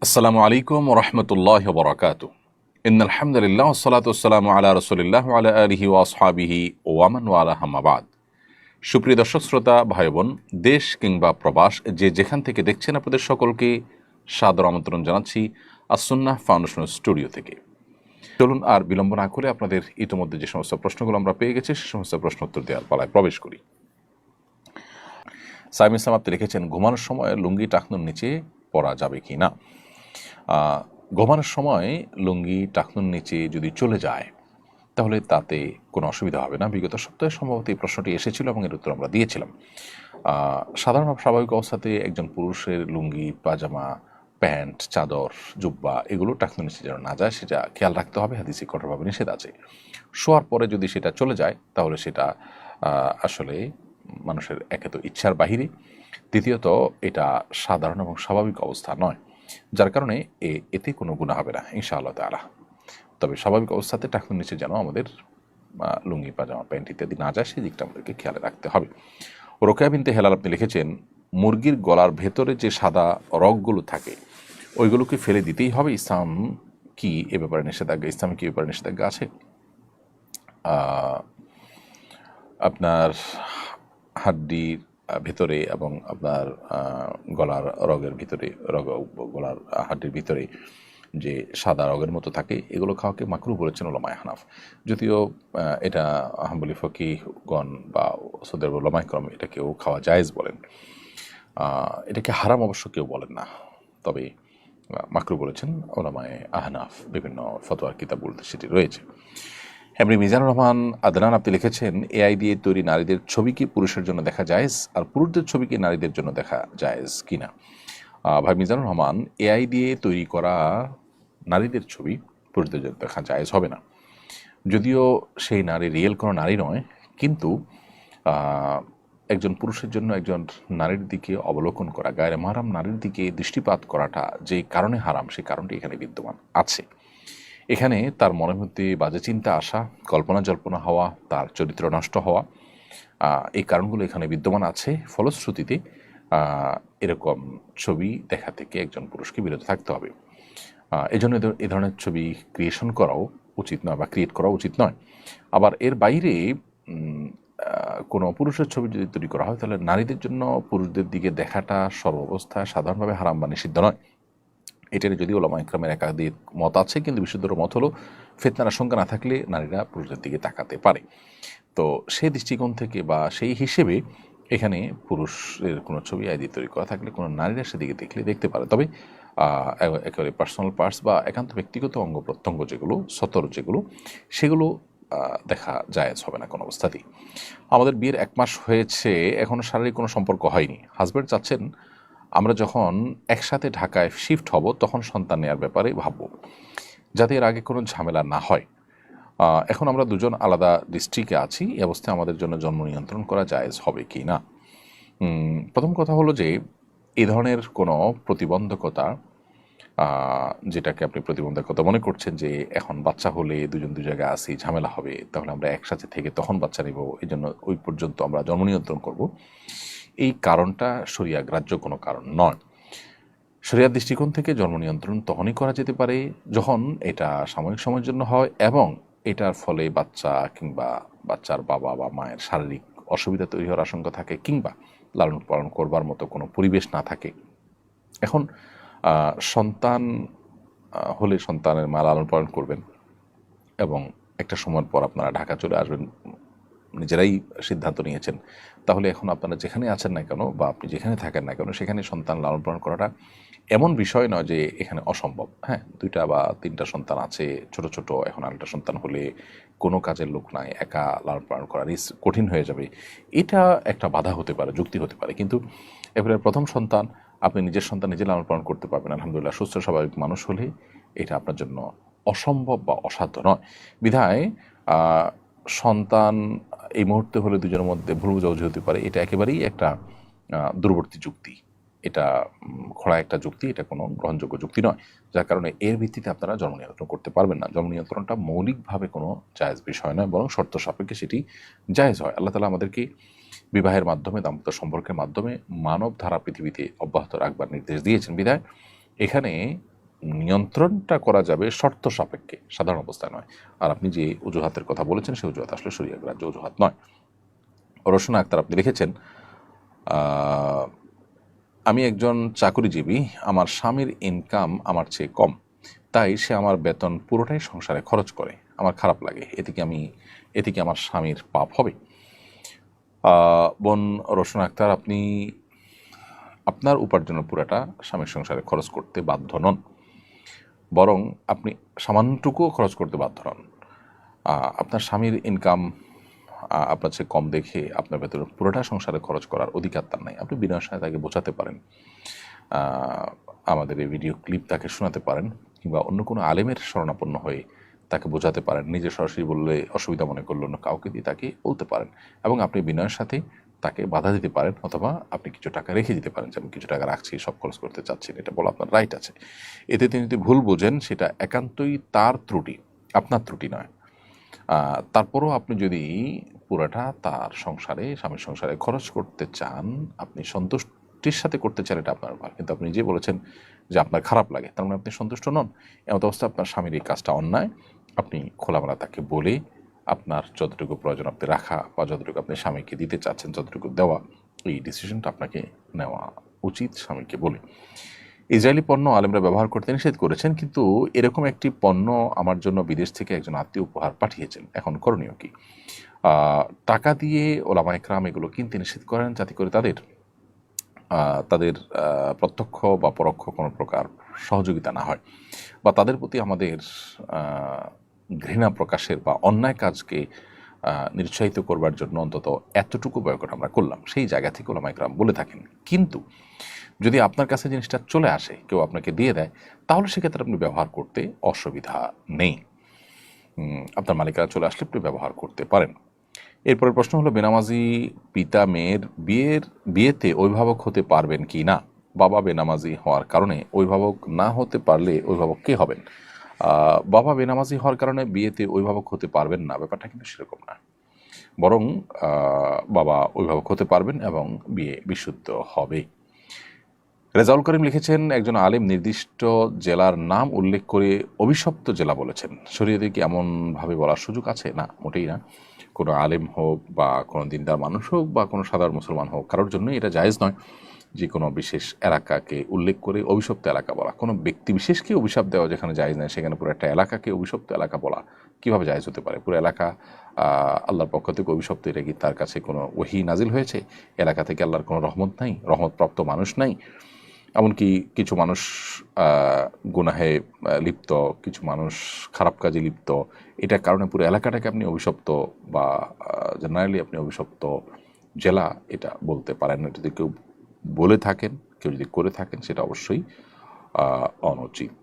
আসসালামু আলাইকুম ওরহমতুল্লাহ বরকাতু। ইন্নাল হামদুলিল্লাহ ওয়াসসালাতু ওয়াসসালামু আলা রাসূলিল্লাহ ওয়া আলা আলিহি ওয়া আসহাবিহি ওয়া মান ওয়ালাহু আম্মা বাদ। সুপ্রিয় দর্শক শ্রোতা ভাই বোন, দেশ কিংবা প্রবাস যে যেখান থেকে দেখছেন, আপনাদের সকলকে সাদর আমন্ত্রণ জানাচ্ছি আস-সুন্নাহ ফাউন্ডেশন স্টুডিও থেকে। চলুন আর বিলম্ব না করে আপনাদের ইতিমধ্যে যে সমস্ত প্রশ্নগুলো আমরা পেয়ে গেছি সে সমস্ত প্রশ্ন উত্তর দেওয়ার পালায় প্রবেশ করি। সাইম ইসলাম আপনি লিখেছেন, ঘুমানোর সময় লুঙ্গি টাকনুর নিচে পরা যাবে কি না। ঘুমানোর সময় লুঙ্গি টাকনুর নিচে যদি চলে যায় তাহলে তাতে কোনো অসুবিধা হবে না। বিগত সপ্তাহে সম্ভবত এই প্রশ্নটি এসেছিল এবং এর উত্তর আমরা দিয়েছিলাম। সাধারণ স্বাভাবিক অবস্থাতে একজন পুরুষের লুঙ্গি, পাজামা, প্যান্ট, চাদর, জুব্বা এগুলো টাকনুর নিচে যেন না যায় সেটা খেয়াল রাখতে হবে। হাদিসে কঠোরভাবে নিষেধ আছে। শোয়ার পরে যদি সেটা চলে যায় তাহলে সেটা আসলে মানুষের একে তো ইচ্ছার বাহিরে, দ্বিতীয়ত এটা সাধারণ এবং স্বাভাবিক অবস্থা নয়, যার কারণে এতে কোনো গুনাহ হবে না ইনশাআল্লাহ তাআলা। তবে স্বাভাবিক অবস্থাতে টাকনুর নিচে যেন আমাদের লুঙ্গি, পাজামা, প্যান্ট ইত্যাদি না যায় সেই দিকটা আমাদেরকে খেয়াল রাখতে হবে। রোকেয়া বিনতে হেলাল আপনি লিখেছেন, মুরগির গলার ভেতরে যে সাদা রগগুলো থাকে ওইগুলোকে ফেলে দিতেই হবে। ইসলাম কি এ ব্যাপারে নিষেধাজ্ঞা ইসলামে কি ব্যাপারে নিষেধাজ্ঞা আছে? আপনার হাড্ডির ভেতরে এবং আপনার গলার রগের ভিতরে গলার হাড্ডির ভিতরে যে সাদা রগের মতো থাকে এগুলো খাওয়াকে মাকরুহ বলেছেন উলামায়ে হানাফ। যদিও এটা হাম্বলি ফকিহগণ বা সৌদি আরবের উলামায়ে কেরাম এটাকেও খাওয়া জায়েজ বলেন। এটাকে হারাম অবশ্য কেউ বলেন না, তবে মাকরুহ বলেছেন উলামায়ে আহনাফ। বিভিন্ন ফতোয়ার কিতাবগুলোতে সেটি রয়েছে। এমনি মিজানুর রহমান আদনান আপনি লিখেছেন, এআই দিয়ে তৈরি নারীদের ছবি কি পুরুষের জন্য দেখা জায়েজ, আর পুরুষদের ছবি কি নারীদের জন্য দেখা জায়েজ কিনা? ভাই মিজানুর রহমান, এআই দিয়ে তৈরি করা নারীদের ছবি পুরুষদের জন্য দেখা জায়েজ হবে না। যদিও সেই নারী রিয়েল কোনো নারী নয়, কিন্তু একজন পুরুষের জন্য একজন নারীর দিকে অবলোকন করা, গায়রে মাহরাম নারীর দিকে দৃষ্টিপাত করাটা যে কারণে হারাম সেই কারণটি এখানে বিদ্যমান আছে। এখানে তার মনের মধ্যে বাজে চিন্তা আসা, কল্পনা জল্পনা হওয়া, তার চরিত্র নষ্ট হওয়া, এই কারণগুলো এখানে বিদ্যমান আছে। ফলশ্রুতিতে এরকম ছবি দেখা থেকে একজন পুরুষকে বিরত থাকতে হবে। এজন্য এ ধরনের ছবি ক্রিয়েশন করাও উচিত নয় বা ক্রিয়েট করা উচিত নয়। আবার এর বাইরে কোনো পুরুষের ছবি যদি তৈরি করা হয় তাহলে নারীদের জন্য পুরুষদের দিকে দেখাটা সর্বাবস্থায় সাধারণভাবে হারাম বা নিষিদ্ধ নয়। এটার যদিও ওলামা ইকরামের একাধিক মত আছে, কিন্তু বিশুদ্ধর মত হলো ফিতনার আশঙ্কা না থাকলে নারীরা পুরুষদের দিকে তাকাতে পারে। তো সেই দৃষ্টিকোণ থেকে বা সেই হিসেবে এখানে পুরুষের কোনো ছবি আইডি তৈরি করা থাকলে কোনো নারীরা সেদিকে দেখতে পারে। তবে একেবারে পার্সোনাল পার্টস বা একান্ত ব্যক্তিগত অঙ্গ প্রত্যঙ্গ যেগুলো সতর যেগুলো সেগুলো দেখা জায়েজ হবে না কোনো অবস্থাতেই। আমাদের বিয়ের 1 মাস হয়েছে, এখনও শারীরিক কোনো সম্পর্ক হয়নি। হাজব্যান্ড চাচ্ছেন আমরা যখন একসাথে ঢাকায় শিফট হব তখন সন্তান নেওয়ার ব্যাপারে ভাবব, যাতে এর আগে কোনো ঝামেলা না হয়। এখন আমরা দুজন আলাদা ডিস্ট্রিক্টে আছি, এই অবস্থায় আমাদের জন্য জন্ম নিয়ন্ত্রণ করা জায়েজ হবে কি না? প্রথম কথা হলো যে এই ধরনের কোনো প্রতিবন্ধকতা, যেটাকে আপনি প্রতিবন্ধকতা মনে করছেন যে এখন বাচ্চা হলে দুজন দু জায়গায় আসি ঝামেলা হবে, তাহলে আমরা একসাথে থেকে তখন বাচ্চা নেব, এই জন্য ওই পর্যন্ত আমরা জন্ম নিয়ন্ত্রণ করব, এই কারণটা শরিয়া গ্রাহ্য কোনো কারণ নয়। শরিয়ার দৃষ্টিকোণ থেকে জন্ম নিয়ন্ত্রণ তখনই করা যেতে পারে যখন এটা সাময়িক সময়ের জন্য হয় এবং এটার ফলে বাচ্চা কিংবা বাচ্চার বাবা বা মায়ের শারীরিক অসুবিধা তৈরি হওয়ার আশঙ্কা থাকে কিংবা লালন পালন করবার মতো কোনো পরিবেশ না থাকে। এখন সন্তান হলে সন্তানের মা লালন পালন করবেন এবং একটা সময়ের পর আপনারা ঢাকা চলে আসবেন, নিজেরাই সিদ্ধান্ত নিয়েছেন, তাহলে এখন আপনারা যেখানে আছেন না কেন বা আপনি যেখানে থাকেন না কেন সেখানে সন্তান লালন পালন করাটা এমন বিষয় নয় যে এখানে অসম্ভব। হ্যাঁ, 2টা বা 3টা সন্তান আছে, ছোট ছোট, এখন আরেকটা সন্তান হলে কোনো কাজের লোক নাই, একা লালন পালন করা কঠিন হয়ে যাবে, এটা একটা বাধা হতে পারে, যুক্তি হতে পারে। কিন্তু এবারে প্রথম সন্তান, আপনি নিজের সন্তান নিজে লালন পালন করতে পারবেন আলহামদুলিল্লাহ, সুস্থ স্বাভাবিক মানুষ হলে এটা আপনার জন্য অসম্ভব বা অসাধ্য নয়। বিধায় সন্তান এই মুহূর্তে হলে দুজনের মধ্যে ভুল বোঝাবুঝি হতে পারে, এটা একেবারেই একটা দূরবর্তী যুক্তি, এটা খোঁড়া একটা যুক্তি, এটা কোনো গ্রহণযোগ্য যুক্তি নয়, যার কারণে এর ভিত্তিতে আপনারা জন্ম নিয়ন্ত্রণ করতে পারবেন না। জন্ম নিয়ন্ত্রণটা মৌলিকভাবে কোনো জায়েজ বিষয় নয়, বরং শর্ত সাপেক্ষে সেটি জায়েজ হয়। আল্লাহ তাআলা আমাদেরকে বিবাহের মাধ্যমে, দাম্পত্য সম্পর্কের মাধ্যমে মানব ধারা পৃথিবীতে অব্যাহত রাখবার নির্দেশ দিয়েছেন। বিধায় এখানে নিয়ন্ত্রণটা করা যাবে শর্ত সাপেক্ষে, সাধারণ অবস্থায় নয়। আর আপনি যে অজুহাতের কথা বলেছেন সেই অজুহাত আসলে শরিয়া গ্রাহ্য অজুহাত নয়। রোশনা আক্তার আপনি লিখেছেন, আমি একজন চাকুরিজীবী, আমার স্বামীর ইনকাম আমার চেয়ে কম, তাই সে আমার বেতন পুরোটাই সংসারে খরচ করে। আমার খারাপ লাগে, এতে কি আমার স্বামীর পাপ হবে? বোন রোশনা আক্তার, আপনি আপনার উপার্জনের পুরোটা স্বামীর সংসারে খরচ করতে বাধ্য নন, বরং আপনি সামান্যটুকুও খরচ করতে বাধ্য নন। আপনার স্বামীর ইনকাম আপনার চেয়ে কম দেখে আপনার ভেতরে পুরোটা সংসারে খরচ করার অধিকার তার নাই। আপনি বিনয়ের সাথে তাকে বোঝাতে পারেন, আমাদের এই ভিডিও ক্লিপ তাকে শোনাতে পারেন, কিংবা অন্য কোনো আলেমের শরণাপন্ন হয়ে তাকে বোঝাতে পারেন। নিজে সরাসরি বললে অসুবিধা মনে করলে অন্য কাউকে দিয়ে তাকে বলতে পারেন, এবং আপনি বিনয়ের সাথে তাকে বাধা দিতে পারেন, অথবা আপনি কিছু টাকা রেখে দিতে পারেন যে আমি কিছু টাকা রাখছি, সব খরচ করতে চাচ্ছি না, এটা বলা আপনার রাইট আছে। এতে তিনি যদি ভুল বোঝেন সেটা একান্তই তার ত্রুটি, আপনার ত্রুটি নয়। তারপরও আপনি যদি পুরাটা তার সংসারে, স্বামীর সংসারে খরচ করতে চান, আপনি সন্তুষ্টির সাথে করতে চান, এটা আপনার ব্যাপার। কিন্তু আপনি যে বলেছেন যে আপনার খারাপ লাগে, তার মানে আপনি সন্তুষ্ট নন। এমন অবস্থা আপনার স্বামীর এই কাজটা অন্যায়। আপনি খোলামেলা তাকে বলে আপনার যতটুকু প্রয়োজন আপনি রাখা, বা যতটুকু আপনি স্বামীকে দিতে চাচ্ছেন, যতটুকু দেওয়া, এই ডিসিশনটা আপনাকে নেওয়া উচিত স্বামীকে বলে। ইসরায়েলি পণ্য আলেমরা ব্যবহার করতে নিষেধ করেছেন, কিন্তু এরকম একটি পণ্য আমার জন্য বিদেশ থেকে একজন আত্মীয় উপহার পাঠিয়েছেন, এখন করণীয় কি? টাকা দিয়ে ওলামা একরাম এগুলো কিনতে নিষেধ করেন, যাতে করে তাদের প্রত্যক্ষ বা পরোক্ষ কোনো প্রকার সহযোগিতা না হয়, বা তাদের প্রতি আমাদের ঘৃণা প্রকাশের বা অন্যায় কাজকে নিরুৎসাহিত করবার জন্য অন্তত এতটুকু বয়কট আমরা করলাম, সেই জায়গা থেকে ওলামা একরাম বলে থাকেন। কিন্তু যদি আপনার কাছে জিনিসটা চলে আসে, কেউ আপনাকে দিয়ে দেয়, তাহলে সেক্ষেত্রে আপনি ব্যবহার করতে অসুবিধা নেই। আপনার মালিকানা চলে আসলে আপনি ব্যবহার করতে পারেন। এরপরের প্রশ্ন হলো, বেনামাজি পিতা মেয়ের বিয়েতে অভিভাবক হতে পারবেন কি না? বাবা বেনামাজি হওয়ার কারণে অভিভাবক না হতে পারলে অভিভাবক কে হবেন? বাবা বেনামাজি হওয়ার কারণে বিয়েতে অভিভাবক হতে পারবেন না, ব্যাপারটা কিন্তু সেরকম না। বরং বাবা অভিভাবক হতে পারবেন এবং বিয়ে বিশুদ্ধ হবে। রেজাউল করিম লিখেছেন, একজন আলেম নির্দিষ্ট জেলার নাম উল্লেখ করে অভিশপ্ত জেলা বলেছেন, শরীয়তে কি এমনভাবে বলার সুযোগ আছে? না, মোটেই না। কোনো আলেম হোক বা কোনো দিনদার মানুষ হোক বা কোনো সাধারণ মুসলমান হোক, কারোর জন্য এটা জায়েজ নয় যে কোনো বিশেষ এলাকাকে উল্লেখ করে অভিশপ্ত এলাকা বলা। কোনো ব্যক্তি বিশেষকে অভিশাপ দেওয়া যেখানে জায়েজ নয়, সেখানে পুরো একটা এলাকাকে অভিশপ্ত এলাকা বলা কীভাবে জায়েজ হতে পারে? পুরো এলাকা আল্লাহর পক্ষ থেকে অভিশপ্ত, এটা কি তার কাছে কোনো ওহী নাজিল হয়েছে? এলাকা থেকে আল্লাহর কোনো রহমত নাই, রহমতপ্রাপ্ত মানুষ নাই? এমনকি কিছু মানুষ গুনাহে লিপ্ত, কিছু মানুষ খারাপ কাজে লিপ্ত, এটার কারণে পুরো এলাকাটাকে আপনি অভিশপ্ত বা জেনারেলি আপনি অভিশপ্ত জেলা এটা বলতে পারেন না। যদি কেউ বলে থাকেন, কেউ যদি করে থাকেন, সেটা অবশ্যই অনুচিত।